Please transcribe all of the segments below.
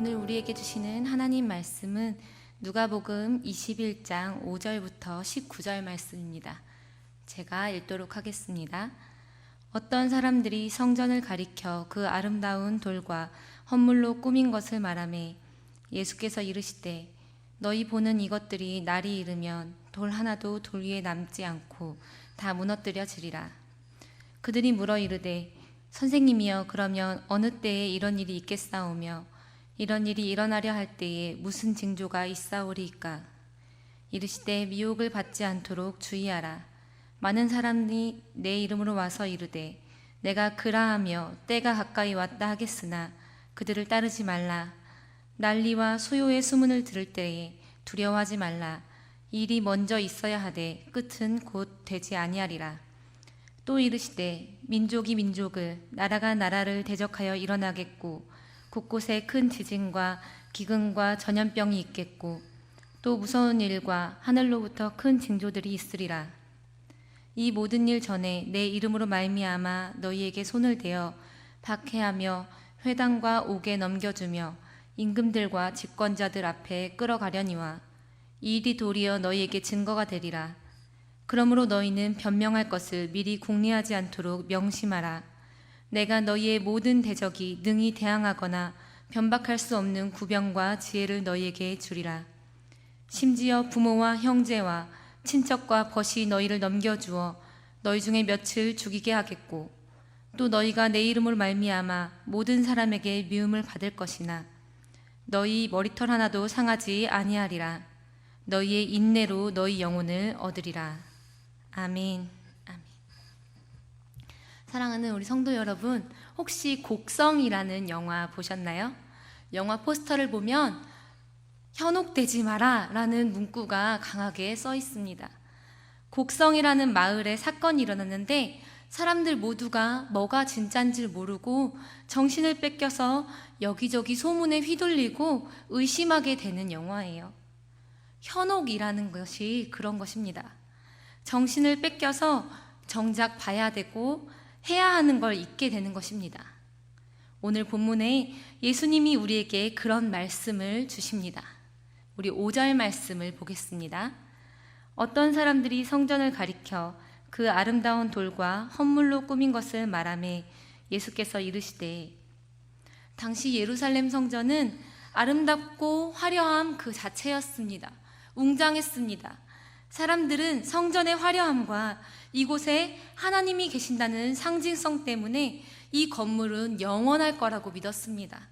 오늘 우리에게 주시는 하나님 말씀은 누가복음 21장 5절부터 19절 말씀입니다. 제가 읽도록 하겠습니다. 어떤 사람들이 성전을 가리켜 그 아름다운 돌과 헌물로 꾸민 것을 말하매 예수께서 이르시되 너희 보는 이것들이 날이 이르면 돌 하나도 돌 위에 남지 않고 다 무너뜨려지리라. 그들이 물어 이르되 선생님이여, 그러면 어느 때에 이런 일이 있겠사오며 이런 일이 일어나려 할 때에 무슨 징조가 있사오리이까? 이르시되 미혹을 받지 않도록 주의하라. 많은 사람이 내 이름으로 와서 이르되 내가 그라하며 때가 가까이 왔다 하겠으나 그들을 따르지 말라. 난리와 소요의 소문을 들을 때에 두려워하지 말라. 일이 먼저 있어야 하되 끝은 곧 되지 아니하리라. 또 이르시되 민족이 민족을, 나라가 나라를 대적하여 일어나겠고 곳곳에 큰 지진과 기근과 전염병이 있겠고 또 무서운 일과 하늘로부터 큰 징조들이 있으리라. 이 모든 일 전에 내 이름으로 말미암아 너희에게 손을 대어 박해하며 회당과 옥에 넘겨주며 임금들과 집권자들 앞에 끌어가려니와 이 일이 도리어 너희에게 증거가 되리라. 그러므로 너희는 변명할 것을 미리 궁리하지 않도록 명심하라. 내가 너희의 모든 대적이 능히 대항하거나 변박할 수 없는 구병과 지혜를 너희에게 주리라. 심지어 부모와 형제와 친척과 벗이 너희를 넘겨주어 너희 중에 몇을 죽이게 하겠고 또 너희가 내 이름으로 말미암아 모든 사람에게 미움을 받을 것이나 너희 머리털 하나도 상하지 아니하리라. 너희의 인내로 너희 영혼을 얻으리라. 아멘. 아멘. 사랑하는 우리 성도 여러분, 혹시 곡성이라는 영화 보셨나요? 영화 포스터를 보면 현혹되지 마라 라는 문구가 강하게 써 있습니다. 곡성이라는 마을에 사건이 일어났는데 사람들 모두가 뭐가 진짠지 모르고 정신을 뺏겨서 여기저기 소문에 휘둘리고 의심하게 되는 영화예요. 현혹이라는 것이 그런 것입니다. 정신을 뺏겨서 정작 봐야 되고 해야 하는 걸 잊게 되는 것입니다. 오늘 본문에 예수님이 우리에게 그런 말씀을 주십니다. 우리 5절 말씀을 보겠습니다. 어떤 사람들이 성전을 가리켜 그 아름다운 돌과 헌물로 꾸민 것을 말하매 예수께서 이르시되, 당시 예루살렘 성전은 아름답고 화려함 그 자체였습니다. 웅장했습니다. 사람들은 성전의 화려함과 이곳에 하나님이 계신다는 상징성 때문에 이 건물은 영원할 거라고 믿었습니다.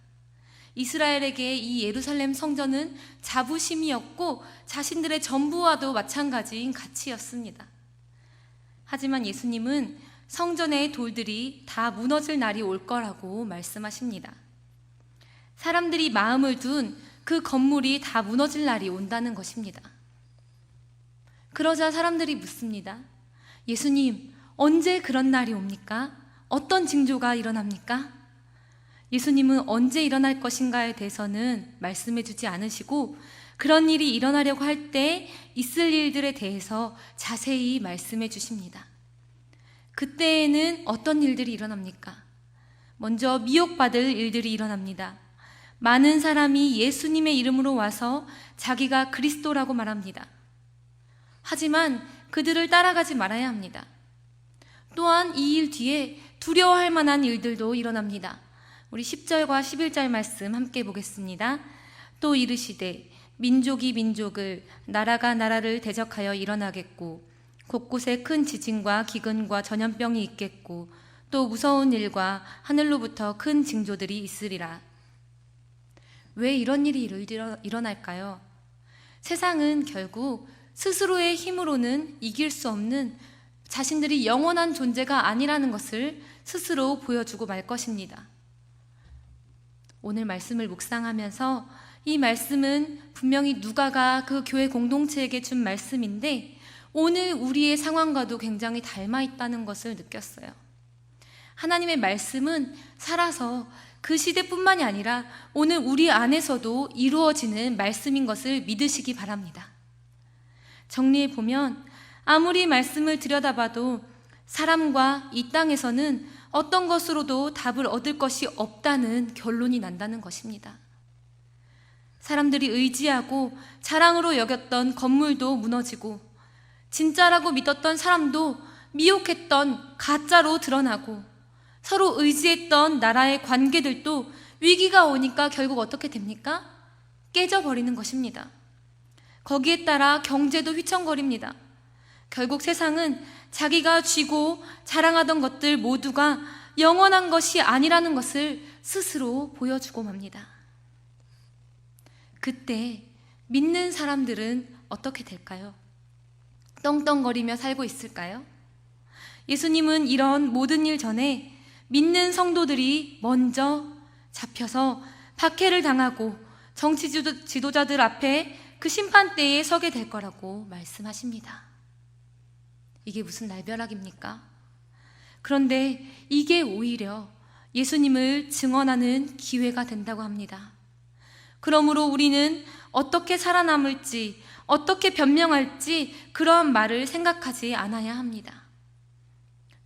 이스라엘에게 이 예루살렘 성전은 자부심이었고 자신들의 전부와도 마찬가지인 가치였습니다. 하지만 예수님은 성전의 돌들이 다 무너질 날이 올 거라고 말씀하십니다. 사람들이 마음을 둔 그 건물이 다 무너질 날이 온다는 것입니다. 그러자 사람들이 묻습니다. 예수님, 언제 그런 날이 옵니까? 어떤 징조가 일어납니까? 예수님은 언제 일어날 것인가에 대해서는 말씀해 주지 않으시고 그런 일이 일어나려고 할 때 있을 일들에 대해서 자세히 말씀해 주십니다. 그때에는 어떤 일들이 일어납니까? 먼저 미혹받을 일들이 일어납니다. 많은 사람이 예수님의 이름으로 와서 자기가 그리스도라고 말합니다. 하지만 그들을 따라가지 말아야 합니다. 또한 이 일 뒤에 두려워할 만한 일들도 일어납니다. 우리 10절과 11절 말씀 함께 보겠습니다. 또 이르시되 민족이 민족을, 나라가 나라를 대적하여 일어나겠고 곳곳에 큰 지진과 기근과 전염병이 있겠고 또 무서운 일과 하늘로부터 큰 징조들이 있으리라. 왜 이런 일이 일어날까요? 세상은 결국 스스로의 힘으로는 이길 수 없는 자신들이 영원한 존재가 아니라는 것을 스스로 보여주고 말 것입니다. 오늘 말씀을 묵상하면서 이 말씀은 분명히 누가가 그 교회 공동체에게 준 말씀인데 오늘 우리의 상황과도 굉장히 닮아 있다는 것을 느꼈어요. 하나님의 말씀은 살아서 그 시대뿐만이 아니라 오늘 우리 안에서도 이루어지는 말씀인 것을 믿으시기 바랍니다. 정리해 보면 아무리 말씀을 들여다봐도 사람과 이 땅에서는 어떤 것으로도 답을 얻을 것이 없다는 결론이 난다는 것입니다. 사람들이 의지하고 자랑으로 여겼던 건물도 무너지고, 진짜라고 믿었던 사람도 미혹했던 가짜로 드러나고, 서로 의지했던 나라의 관계들도 위기가 오니까 결국 어떻게 됩니까? 깨져버리는 것입니다. 거기에 따라 경제도 휘청거립니다. 결국 세상은 자기가 쥐고 자랑하던 것들 모두가 영원한 것이 아니라는 것을 스스로 보여주고 맙니다. 그때 믿는 사람들은 어떻게 될까요? 떵떵거리며 살고 있을까요? 예수님은 이런 모든 일 전에 믿는 성도들이 먼저 잡혀서 박해를 당하고 정치 지도자들 앞에 그 심판대에 서게 될 거라고 말씀하십니다. 이게 무슨 날벼락입니까? 그런데 이게 오히려 예수님을 증언하는 기회가 된다고 합니다. 그러므로 우리는 어떻게 살아남을지, 어떻게 변명할지 그러한 말을 생각하지 않아야 합니다.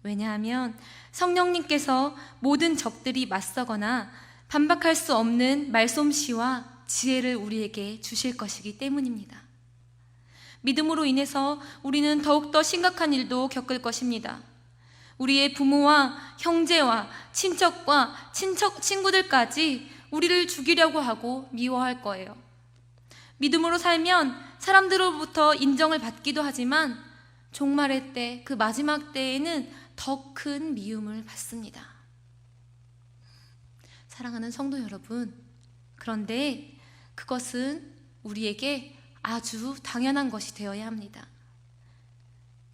왜냐하면 성령님께서 모든 적들이 맞서거나 반박할 수 없는 말솜씨와 지혜를 우리에게 주실 것이기 때문입니다. 믿음으로 인해서 우리는 더욱더 심각한 일도 겪을 것입니다. 우리의 부모와 형제와 친척과 친구들까지 우리를 죽이려고 하고 미워할 거예요. 믿음으로 살면 사람들로부터 인정을 받기도 하지만 종말의 때, 그 마지막 때에는 더 큰 미움을 받습니다. 사랑하는 성도 여러분, 그런데 그것은 우리에게 아주 당연한 것이 되어야 합니다.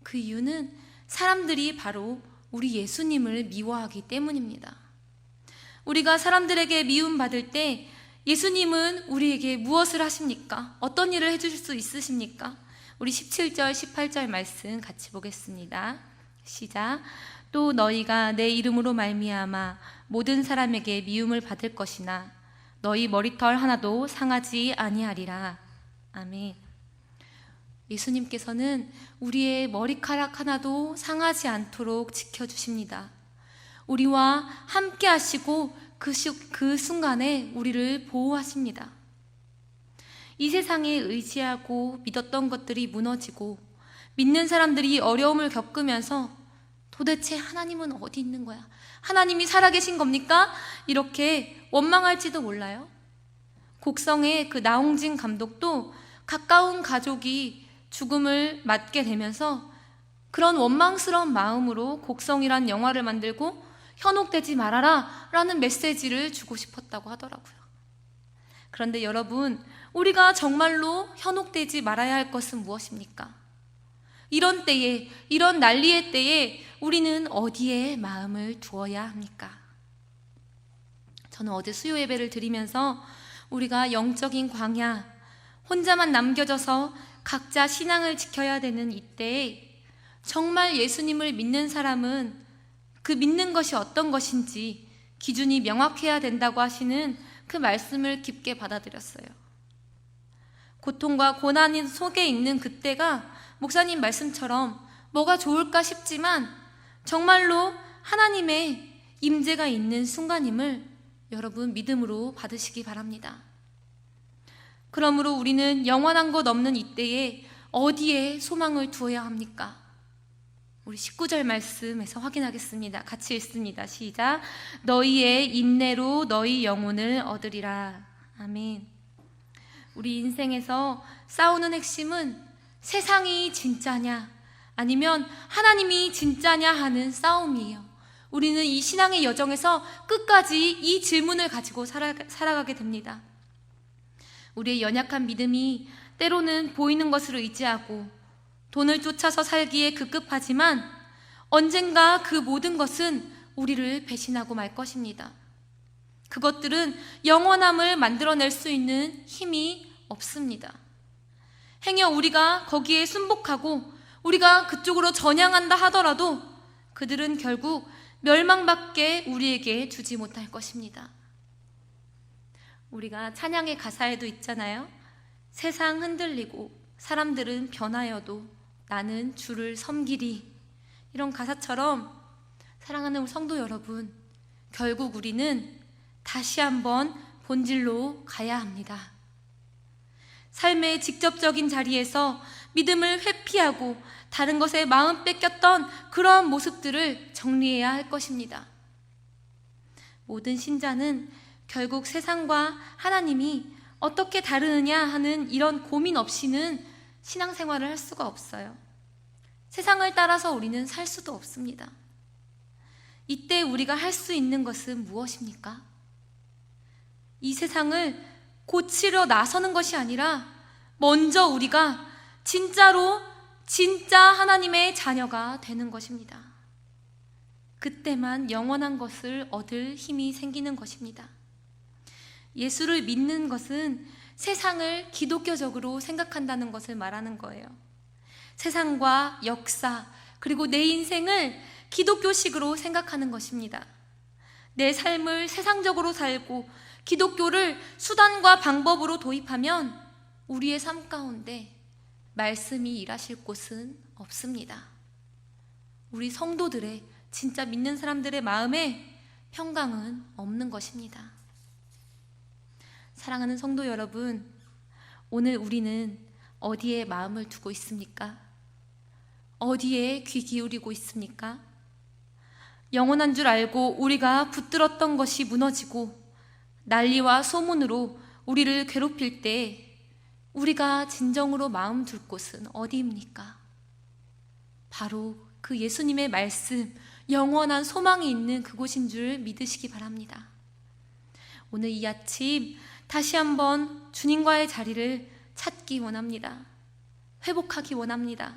그 이유는 사람들이 바로 우리 예수님을 미워하기 때문입니다. 우리가 사람들에게 미움받을 때 예수님은 우리에게 무엇을 하십니까? 어떤 일을 해주실 수 있으십니까? 우리 17절, 18절 말씀 같이 보겠습니다. 시작. 또 너희가 내 이름으로 말미암아 모든 사람에게 미움을 받을 것이나 너희 머리털 하나도 상하지 아니하리라. 아멘. 예수님께서는 우리의 머리카락 하나도 상하지 않도록 지켜주십니다. 우리와 함께 하시고 그 순간에 우리를 보호하십니다. 이 세상에 의지하고 믿었던 것들이 무너지고 믿는 사람들이 어려움을 겪으면서 도대체 하나님은 어디 있는 거야? 하나님이 살아계신 겁니까? 이렇게 원망할지도 몰라요. 곡성의 그 나홍진 감독도 가까운 가족이 죽음을 맞게 되면서 그런 원망스러운 마음으로 곡성이란 영화를 만들고 현혹되지 말아라 라는 메시지를 주고 싶었다고 하더라고요. 그런데 여러분, 우리가 정말로 현혹되지 말아야 할 것은 무엇입니까? 이런 때에, 이런 난리의 때에 우리는 어디에 마음을 두어야 합니까? 저는 어제 수요 예배를 드리면서 우리가 영적인 광야, 혼자만 남겨져서 각자 신앙을 지켜야 되는 이때에 정말 예수님을 믿는 사람은 그 믿는 것이 어떤 것인지 기준이 명확해야 된다고 하시는 그 말씀을 깊게 받아들였어요. 고통과 고난 속에 있는 그때가 목사님 말씀처럼 뭐가 좋을까 싶지만 정말로 하나님의 임재가 있는 순간임을 여러분 믿음으로 받으시기 바랍니다. 그러므로 우리는 영원한 것 없는 이때에 어디에 소망을 두어야 합니까? 우리 19절 말씀에서 확인하겠습니다. 같이 읽습니다. 시작. 너희의 인내로 너희 영혼을 얻으리라. 아멘. 우리 인생에서 싸우는 핵심은 세상이 진짜냐 아니면 하나님이 진짜냐 하는 싸움이에요. 우리는 이 신앙의 여정에서 끝까지 이 질문을 가지고 살아가게 됩니다. 우리의 연약한 믿음이 때로는 보이는 것을 의지하고 돈을 쫓아서 살기에 급급하지만 언젠가 그 모든 것은 우리를 배신하고 말 것입니다. 그것들은 영원함을 만들어낼 수 있는 힘이 없습니다. 행여 우리가 거기에 순복하고 우리가 그쪽으로 전향한다 하더라도 그들은 결국 멸망밖에 우리에게 주지 못할 것입니다. 우리가 찬양의 가사에도 있잖아요. 세상 흔들리고 사람들은 변하여도 나는 주를 섬기리. 이런 가사처럼 사랑하는 성도 여러분, 결국 우리는 다시 한번 본질로 가야 합니다. 삶의 직접적인 자리에서 믿음을 회피하고 다른 것에 마음 뺏겼던 그러한 모습들을 정리해야 할 것입니다. 모든 신자는 결국 세상과 하나님이 어떻게 다르느냐 하는 이런 고민 없이는 신앙생활을 할 수가 없어요. 세상을 따라서 우리는 살 수도 없습니다. 이때 우리가 할 수 있는 것은 무엇입니까? 이 세상을 고치려 나서는 것이 아니라 먼저 우리가 진짜 하나님의 자녀가 되는 것입니다. 그때만 영원한 것을 얻을 힘이 생기는 것입니다. 예수를 믿는 것은 세상을 기독교적으로 생각한다는 것을 말하는 거예요. 세상과 역사, 그리고 내 인생을 기독교식으로 생각하는 것입니다. 내 삶을 세상적으로 살고 기독교를 수단과 방법으로 도입하면 우리의 삶 가운데 말씀이 일하실 곳은 없습니다. 우리 성도들의, 진짜 믿는 사람들의 마음에 평강은 없는 것입니다. 사랑하는 성도 여러분, 오늘 우리는 어디에 마음을 두고 있습니까? 어디에 귀 기울이고 있습니까? 영원한 줄 알고 우리가 붙들었던 것이 무너지고 난리와 소문으로 우리를 괴롭힐 때 우리가 진정으로 마음 둘 곳은 어디입니까? 바로 그 예수님의 말씀, 영원한 소망이 있는 그곳인 줄 믿으시기 바랍니다. 오늘 이 아침 다시 한번 주님과의 자리를 찾기 원합니다. 회복하기 원합니다.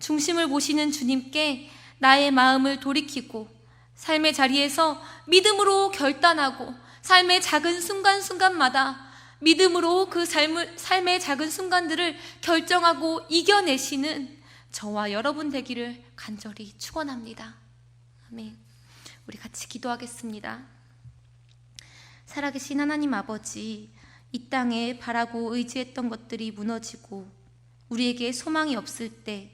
중심을 보시는 주님께 나의 마음을 돌이키고 삶의 자리에서 믿음으로 결단하고 삶의 작은 순간순간마다 믿음으로 그 삶의 작은 순간들을 결정하고 이겨내시는 저와 여러분 되기를 간절히 축원합니다. 아멘. 우리 같이 기도하겠습니다. 살아계신 하나님 아버지, 이 땅에 바라고 의지했던 것들이 무너지고 우리에게 소망이 없을 때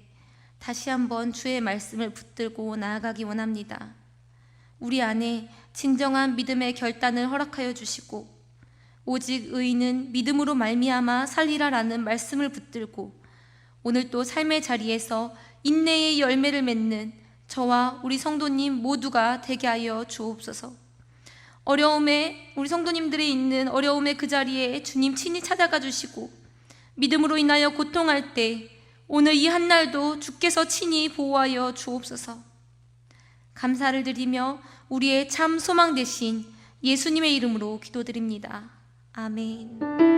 다시 한번 주의 말씀을 붙들고 나아가기 원합니다. 우리 안에 진정한 믿음의 결단을 허락하여 주시고 오직 의인은 믿음으로 말미암아 살리라라는 말씀을 붙들고 오늘 또 삶의 자리에서 인내의 열매를 맺는 저와 우리 성도님 모두가 되게 하여 주옵소서. 우리 성도님들이 있는 어려움의 그 자리에 주님 친히 찾아가 주시고 믿음으로 인하여 고통할 때 오늘 이 한날도 주께서 친히 보호하여 주옵소서. 감사를 드리며 우리의 참 소망 되신 예수님의 이름으로 기도드립니다. 아멘.